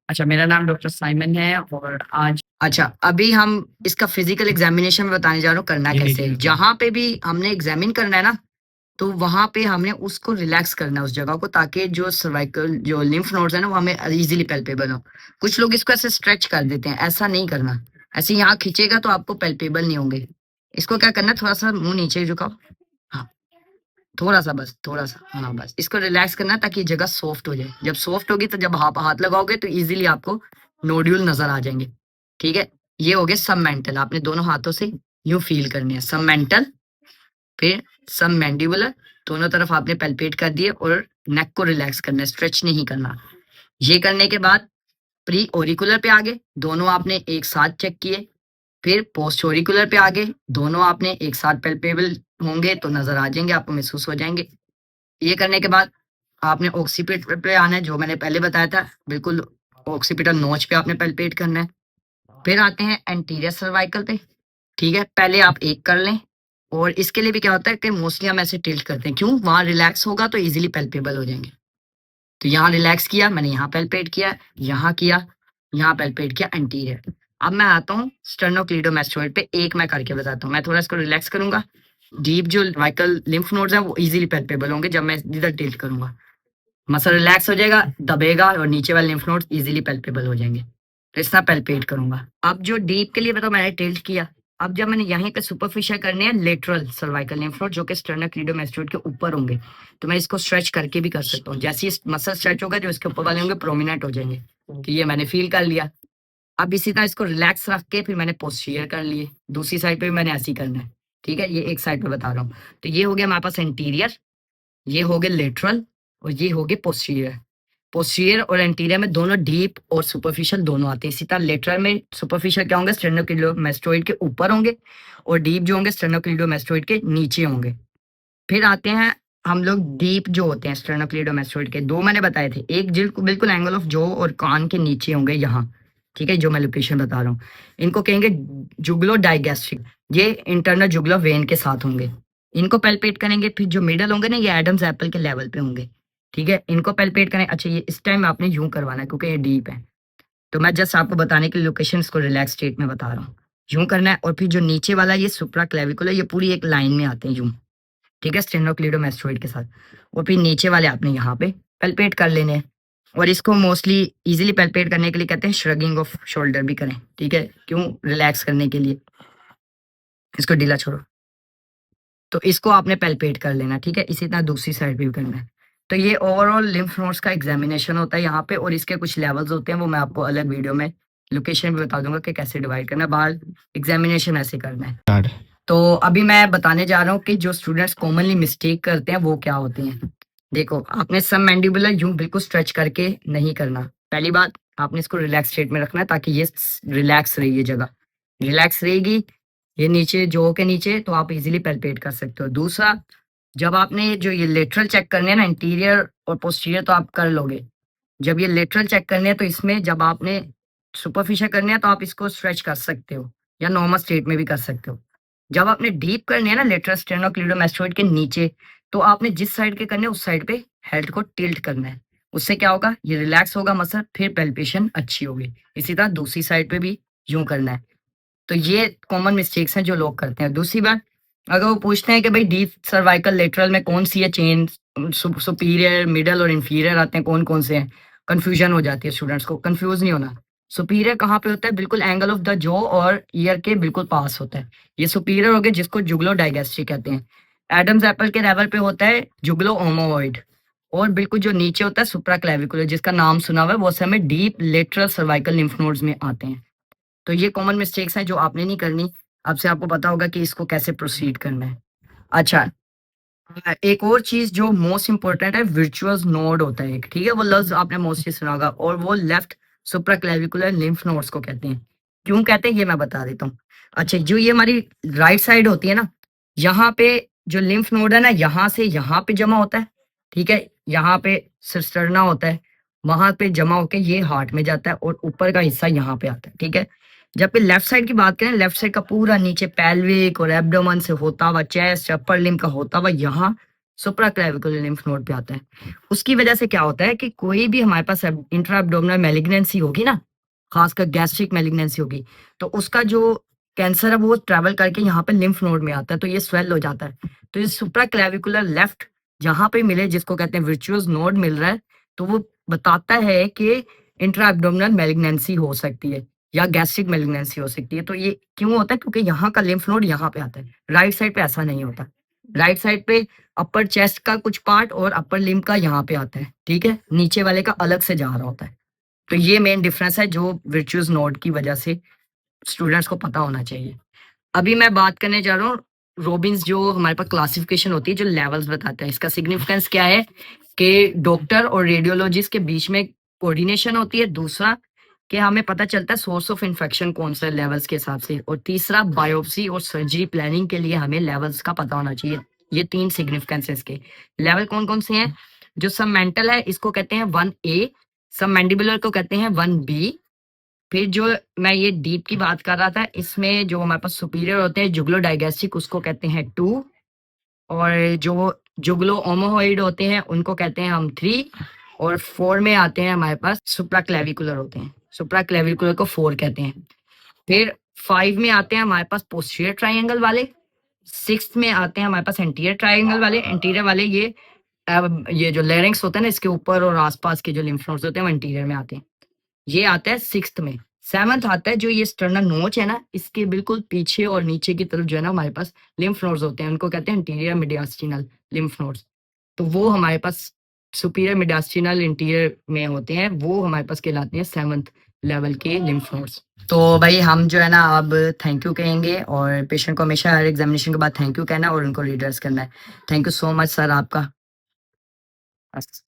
अच्छा, मेरा नाम डॉक्टर साइमन है और आज अच्छा, अभी हम इसका फिजिकल एग्जामिनेशन में बताने जा रहा हूँ करना कैसे है। जहाँ पे भी हमने एग्जामिन करना है ना, तो वहाँ पे हमने उसको रिलैक्स करना है उस जगह को, ताकि जो सर्वाइकल जो लिम्फ नोड्स है ना वो हमें इजीली पैल्पेबल हो। कुछ लोग इसको ऐसे स्ट्रेच कर देते हैं, ऐसा नहीं करना। ऐसे यहाँ खींचेगा तो आपको पैल्पेबल नहीं होंगे। इसको क्या करना है, थोड़ा सा मुंह नीचे झुकाओ। हाँ, थोड़ा सा, बस थोड़ा सा, हाँ बस इसको रिलैक्स करना है ताकि जगह सॉफ्ट हो जाए। जब सॉफ्ट होगी तो जब आप हाथ लगाओगे तो इजीली आपको नोड्यूल नजर आ जाएंगे। ठीक है, ये हो गया सब मेंटल। आपने दोनों हाथों से यूं फील करने हैं, सब मेंटल, फिर सब मैंडिबुलर। दोनों तरफ आपने पैल्पेट कर दिए और नेक को रिलैक्स करना है, स्ट्रेच नहीं करना। ये करने के बाद प्री ओरिकुलर पे आगे, दोनों आपने एक साथ चेक किए। फिर पोस्ट ओरिकुलर पे आगे, दोनों आपने एक साथ पैल्पेबल होंगे तो नजर आ जाएंगे, आपको महसूस हो जाएंगे। ये करने के बाद आपने ऑक्सीपिट पे आना है, जो मैंने पहले बताया था, बिल्कुल ऑक्सीपिटल नोच पे आपने पैल्पेट करना है। फिर आते हैं एंटीरियर सर्वाइकल पे। ठीक है, पहले आप एक कर लें। और इसके लिए भी क्या होता है कि मोस्टली हम ऐसे टिल्ट करते हैं, क्यों, वहां रिलैक्स होगा तो इजीली पैल्पेबल हो जाएंगे। तो यहाँ रिलैक्स किया मैंने, यहाँ पैल्पेट किया, यहाँ किया, यहाँ पैल्पेट किया एंटीरियर। अब मैं आता हूँ स्टर्नोक्लीडोमास्टोइड पे, एक मैं करके बताता हूँ। मैं थोड़ा इसको रिलैक्स करूंगा। डीप जो वाइकल लिम्फ नोड्स हैं वो इजीली पैल्पेबल होंगे जब मैं इधर टिल्ट करूंगा। मसल रिलैक्स हो जाएगा, दबेगा और नीचे वाले लिम्फ नोड्स इजीली पैल्पेबल हो जाएंगे। तो इस तरह पैल्पेट करूंगा। अब जो डीप के लिए बताओ, मैंने टिल्ट किया। अब जब मैंने यहीं पे सुपरफिशियल करने हैं लेटरल सर्वाइकल लिम्फ नोड जो कि स्टर्नोक्लीडोमास्टोइड के ऊपर होंगे, तो मैं इसको स्ट्रेच करके भी कर सकता हूँ। जैसे ही मसल स्ट्रेच होगा जो इसके ऊपर वाले होंगे प्रोमिनेंट हो जाएंगे। तो ये मैंने फील कर लिया। अब इसी तरह इसको रिलैक्स रख के फिर मैंने पोस्टीरियर कर लिए। दूसरी साइड पे भी मैंने ऐसे ही करना है। ठीक है, ये एक साइड पे बता रहा हूँ। तो ये हो गया हमारे पास एंटीरियर, ये हो गए लेटरल और ये हो गए पोस्टीरियर। पोस्टीरियर और एंटीरियर में दोनों डीप और सुपरफिशियल दोनों आते हैं। इसी तरह लेटरल में सुपरफिशियल क्या होंगे, स्टेनोक्लीडोमास्टोइड के ऊपर होंगे, और डीप जो होंगे स्टेनोक्लीडोमास्टोइड के नीचे होंगे। फिर आते हैं हम लोग डीप जो होते हैं स्टेनोक्लीडोमास्टोइड के, दो मैंने बताए थे। एक बिल्कुल एंगल ऑफ जो और कान के नीचे होंगे यहाँ। ठीक है, जो मैं लोकेशन बता रहा हूँ, इनको कहेंगे जुगलो डाइगैस्ट्रिक। ये इंटरनल जुगलो वेन के साथ होंगे, इनको पैल्पेट करेंगे। फिर जो मिडल होंगे ना, ये एडम्स एप्पल के लेवल पे होंगे। ठीक है, इनको पैल्पेट करें। अच्छा, ये इस टाइम आपने यूं करवाना है क्योंकि ये डीप है, तो मैं जस्ट आपको बताने के लिए लोकेशन को रिलैक्स स्टेट में बता रहा हूँ। यूं करना है, और फिर जो नीचे वाला ये सुप्रा क्लेविकुलर, ये पूरी एक लाइन में आते हैं यूं। ठीक है, स्टेनोक्लीडोमास्टोइड के साथ। और फिर नीचे वाले आपने यहाँ पे पैल्पेट कर लेने हैं। और इसको मोस्टली इजीली पैल्पेट करने के लिए कहते हैं श्रगिंग ऑफ शोल्डर भी करें। ठीक है, क्यों, रिलैक्स करने के लिए। इसको ढीला छोड़ो, तो इसको आपने पैल्पेट कर लेना। ठीक है, इसी तरह दूसरी साइड भी करना है। तो ये ओवरऑल लिम्फ नोड्स का एग्जामिनेशन होता है यहाँ पे, और इसके कुछ लेवल्स होते हैं, वो मैं आपको अलग वीडियो में लोकेशन भी बता दूंगा कि कैसे डिवाइड करना है। बाहर एग्जामिनेशन ऐसे करना है। तो अभी मैं बताने जा रहा हूँ कि जो स्टूडेंट्स कॉमनली मिस्टेक करते हैं वो क्या होते हैं। देखो, आपने सब मैंडिबुलर यूं बिल्कुल स्ट्रेच करके नहीं करना। पहली बात, आपने इसको रिलैक्स स्टेट में रखना है ताकि ये रिलैक्स रही, ये जगह रिलैक्स रहेगी। ये नीचे जो के नीचे, तो आप इजीली पैल्पेट कर सकते हो। दूसरा, जब आपने जो ये लेटरल चेक करने हैं ना, इंटीरियर और पोस्टीरियर तो आप कर लोगे। जब ये लेटरल चेक करने हैं तो इसमें जब आपने सुपरफिशियल करने हैं तो आप इसको स्ट्रेच कर सकते हो या नॉर्मल स्टेट में भी कर सकते हो। जब आपने डीप करने हैं ना लेटरल स्टेनोक्लीडोमास्टोइड के नीचे, तो आपने जिस साइड के करने हैं उस साइड पे हेड को टिल्ट करना है। उससे क्या होगा, ये रिलैक्स होगा मसल, फिर पैल्पेशन अच्छी होगी। इसी तरह दूसरी साइड पे भी यूं करना है। तो ये कॉमन मिस्टेक्स हैं जो लोग करते हैं। दूसरी बात, अगर वो पूछते हैं कि भाई डीप सर्वाइकल लेटरल में कौन सी है चेन, सुपीरियर, मिडल और इंफीरियर आते हैं, कौन कौन से हैं, कंफ्यूजन हो जाती है स्टूडेंट्स को। कंफ्यूज नहीं होना। सुपीरियर कहाँ पे होता है, बिल्कुल एंगल ऑफ द जॉ और ईयर के बिल्कुल पास होता है। ये सुपीरियर हो गया, जिसको जुगलो डाइगेस्ट्रिक कहते हैं। एडम्स एप्पल के लेवल पे होता है जुगलो ओमोइड। और बिल्कुल जो नीचे होता है सुप्रा क्लेविकुलर, जिसका नाम सुना हुआ है, वो समय deep lateral cervical lymph nodes में आते हैं। तो ये कॉमन मिस्टेक्स हैं जो आपने नहीं करनी। अब से आपको पता होगा कि इसको कैसे प्रोसीड करना है। अच्छा, एक और चीज जो मोस्ट इंपॉर्टेंट है, वर्चुअस नोड होता है एक। ठीक है, वो लफ्ज आपने मोस्टली सुना होगा, और वो लेफ्ट सुप्राक्लेविकुलर लिम्फ नोड्स को कहते हैं। क्यों कहते हैं ये मैं बता देता हूँ। अच्छा, जो ये हमारी राइट साइड होती है ना, यहाँ पे जो लिम्फ नोड है ना, यहाँ से यहाँ पे जमा होता है। ठीक है, यहाँ पे सिस्टर्ना होता है, वहां पे जमा होके ये हार्ट में जाता है, और ऊपर का हिस्सा यहाँ पे आता है। ठीक है, जबकि लेफ्ट साइड की बात करें, लेफ्ट साइड का पूरा नीचे पेल्विक और एब्डोमेन से होता हुआ, चेस्ट, अपर लिम्ब का होता हुआ यहाँ सुप्रा क्लेविकुलर लिम्फ नोड पे आता है। उसकी वजह से क्या होता है कि कोई भी हमारे पास इंट्रा एब्डोमिनल मैलिग्नेंसी होगी ना, खासकर गैस्ट्रिक मैलिग्नेंसी होगी, तो उसका जो कैंसर है वो ट्रैवल करके यहाँ पे लिम्फ नोड में आता है, तो ये स्वेल हो जाता है। तो ये सुप्रा क्लेविकुलर लेफ्ट जहाँ पे मिले, जिसको कहते हैं विर्चुअस नोड मिल रहा है, तो वो बताता है कि इंट्रा एब्डोमिनल मैलिग्नेंसी हो सकती है या गैस्ट्रिक मैलिग्नेंसी हो सकती है। तो ये क्यों होता है? क्योंकि यहाँ का लिम्फ नोड यहाँ पे आता है, राइट साइड पे ऐसा नहीं होता। राइट साइड पे अपर चेस्ट का कुछ पार्ट और अपर लिम्ब का यहाँ पे आता है, ठीक है, नीचे वाले का अलग से जा रहा होता है। तो ये मेन डिफरेंस है जो विर्चुअस नोड की वजह से स्टूडेंट्स को पता होना चाहिए। अभी मैं बात करने जा रहा हूँ रोबिन्स, जो हमारे पास क्लासिफिकेशन होती है, जो लेवल्स बताता है। इसका सिग्निफिकेंस क्या है कि डॉक्टर और रेडियोलॉजिस्ट के बीच में कोऑर्डिनेशन होती है। दूसरा कि हमें पता चलता है सोर्स ऑफ इन्फेक्शन कौन सा है लेवल्स के हिसाब से। और तीसरा बायोप्सी और सर्जरी प्लानिंग के लिए हमें लेवल्स का पता होना चाहिए। ये 3 सिग्निफिकेंस है इसके। लेवल कौन कौन से हैं? जो सब मेंटल है इसको कहते हैं 1A, सब मैंडिबुलर को कहते हैं 1B। फिर जो मैं ये डीप की बात कर रहा था, इसमें जो हमारे पास सुपीरियर होते हैं जुगलो डाइगेस्टिक, उसको कहते हैं 2। और जो जुगलो ओमोहॉइड होते हैं उनको कहते हैं हम 3। और 4 में आते हैं हमारे पास सुप्रा क्लेविकुलर होते हैं, सुप्रा क्लेविकुलर को 4 कहते हैं। फिर 5 में आते हैं हमारे पास पोस्टीरियर ट्राइंगल वाले। 6 में आते हैं हमारे पास एंटीरियर ट्राइंगल वाले। एंटीरियर वाले ये जो लेरिंक्स होता है ना, इसके ऊपर और आसपास के जो लिम्फ नोड्स होते हैं वो एंटीरियर में आते हैं। ये आता है 6th में। 7th आता है जो ये स्टर्नल नोच है ना, इसके बिल्कुल पीछे और नीचे की तरफ जो है ना हमारे पास लिम्फ नोड्स होते हैं, उनको कहते हैं इंटीरियर मिडियास्टिनल लिम्फ नोड्स। तो वो हमारे पास सुपीरियर मिडियास्टिनल इंटीरियर में होते हैं, वो हमारे पास कहलाते हैं 7th लेवल के लिम्फ नोड्स। तो भाई हम जो है ना अब थैंक यू कहेंगे, और पेशेंट को हमेशा हर एग्जामिनेशन के बाद थैंक यू कहना है और उनको रिड्रेस करना है। Thank you so much sir आपका। बस।